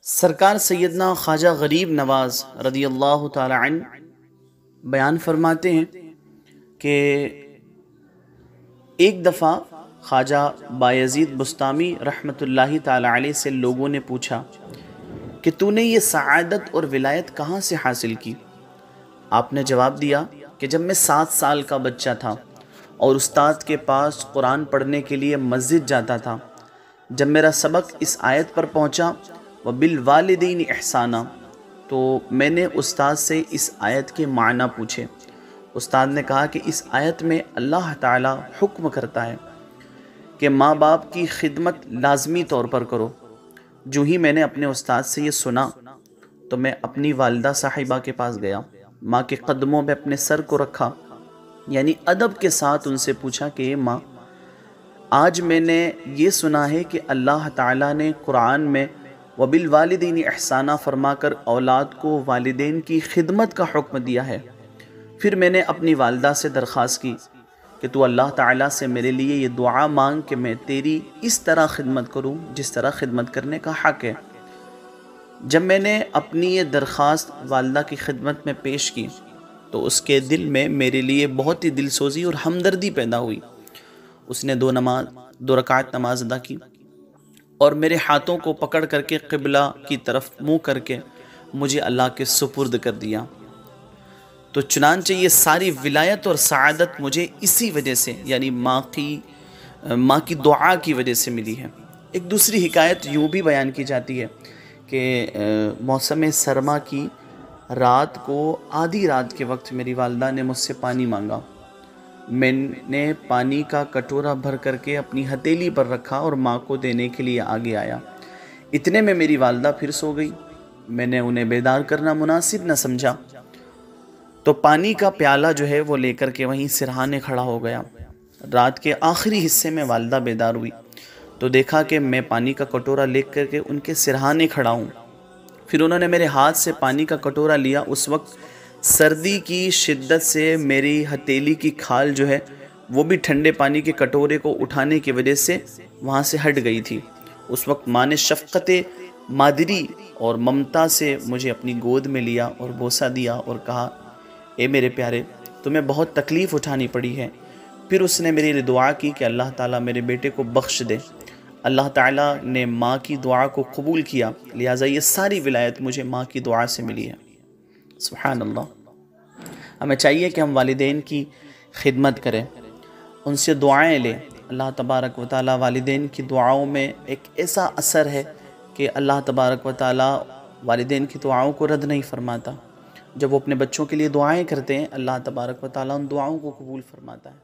سرکار سیدنا خواجہ غریب نواز رضی اللہ تعالی عنہ بیان فرماتے ہیں کہ ایک دفعہ خواجہ بایزید بسطامی رحمۃ اللہ تعالی علیہ سے لوگوں نے پوچھا کہ تو نے یہ سعادت اور ولایت کہاں سے حاصل کی؟ آپ نے جواب دیا کہ جب میں 7 سال کا بچہ تھا اور استاد کے پاس قرآن پڑھنے کے لیے مسجد جاتا تھا، جب میرا سبق اس آیت پر پہنچا وَبِالْوَالِدَيْنِ إِحْسَانًا، تو میں نے استاد سے اس آیت کے معنی پوچھے۔ استاد نے کہا کہ اس آیت میں اللہ تعالی حکم کرتا ہے کہ ماں باپ کی خدمت لازمی طور پر کرو۔ جو ہی میں نے اپنے استاد سے یہ سنا تو میں اپنی والدہ صاحبہ کے پاس گیا، ماں کے قدموں پہ اپنے سر کو رکھا، یعنی ادب کے ساتھ ان سے پوچھا کہ ماں، آج میں نے یہ سنا ہے کہ اللہ تعالیٰ نے قرآن میں وَبِالْوَالِدَيْنِ إِحْسَانًا فرما کر اولاد کو والدین کی خدمت کا حکم دیا ہے۔ پھر میں نے اپنی والدہ سے درخواست کی کہ تو اللہ تعالیٰ سے میرے لیے یہ دعا مانگ کہ میں تیری اس طرح خدمت کروں جس طرح خدمت کرنے کا حق ہے۔ جب میں نے اپنی یہ درخواست والدہ کی خدمت میں پیش کی تو اس کے دل میں میرے لیے بہت ہی دلسوزی اور ہمدردی پیدا ہوئی۔ اس نے 2 رکعت نماز ادا کی اور میرے ہاتھوں کو پکڑ کر کے قبلہ کی طرف منہ کر کے مجھے اللہ کے سپرد کر دیا۔ تو چنانچہ یہ ساری ولایت اور سعادت مجھے اسی وجہ سے، یعنی ماں کی دعا کی وجہ سے ملی ہے۔ ایک دوسری حکایت یوں بھی بیان کی جاتی ہے کہ موسم سرما کی رات کو آدھی رات کے وقت میری والدہ نے مجھ سے پانی مانگا۔ میں نے پانی کا کٹورا بھر کر کے اپنی ہتھیلی پر رکھا اور ماں کو دینے کے لیے آگے آیا۔ اتنے میں میری والدہ پھر سو گئی۔ میں نے انہیں بیدار کرنا مناسب نہ سمجھا تو پانی کا پیالہ جو ہے وہ لے کر کے وہیں سرہانے کھڑا ہو گیا۔ رات کے آخری حصے میں والدہ بیدار ہوئی تو دیکھا کہ میں پانی کا کٹورا لے کر کے ان کے سرہانے کھڑا ہوں۔ پھر انہوں نے میرے ہاتھ سے پانی کا کٹورا لیا۔ اس وقت سردی کی شدت سے میری ہتھیلی کی کھال جو ہے وہ بھی ٹھنڈے پانی کے کٹورے کو اٹھانے کی وجہ سے وہاں سے ہٹ گئی تھی۔ اس وقت ماں نے شفقت مادری اور ممتا سے مجھے اپنی گود میں لیا اور بوسہ دیا اور کہا، اے میرے پیارے، تمہیں بہت تکلیف اٹھانی پڑی ہے۔ پھر اس نے میری دعا کی کہ اللہ تعالیٰ میرے بیٹے کو بخش دے۔ اللہ تعالیٰ نے ماں کی دعا کو قبول کیا، لہٰذا یہ ساری ولایت مجھے ماں کی دعا سے ملی ہے۔ سبحان اللہ۔ ہمیں چاہیے کہ ہم والدین کی خدمت کریں، ان سے دعائیں لیں۔ اللہ تبارک و تعالیٰ والدین کی دعاؤں میں ایک ایسا اثر ہے کہ اللہ تبارک و تعالیٰ والدین کی دعاؤں کو رد نہیں فرماتا۔ جب وہ اپنے بچوں کے لیے دعائیں کرتے ہیں، اللہ تبارک و تعالیٰ ان دعاؤں کو قبول فرماتا ہے۔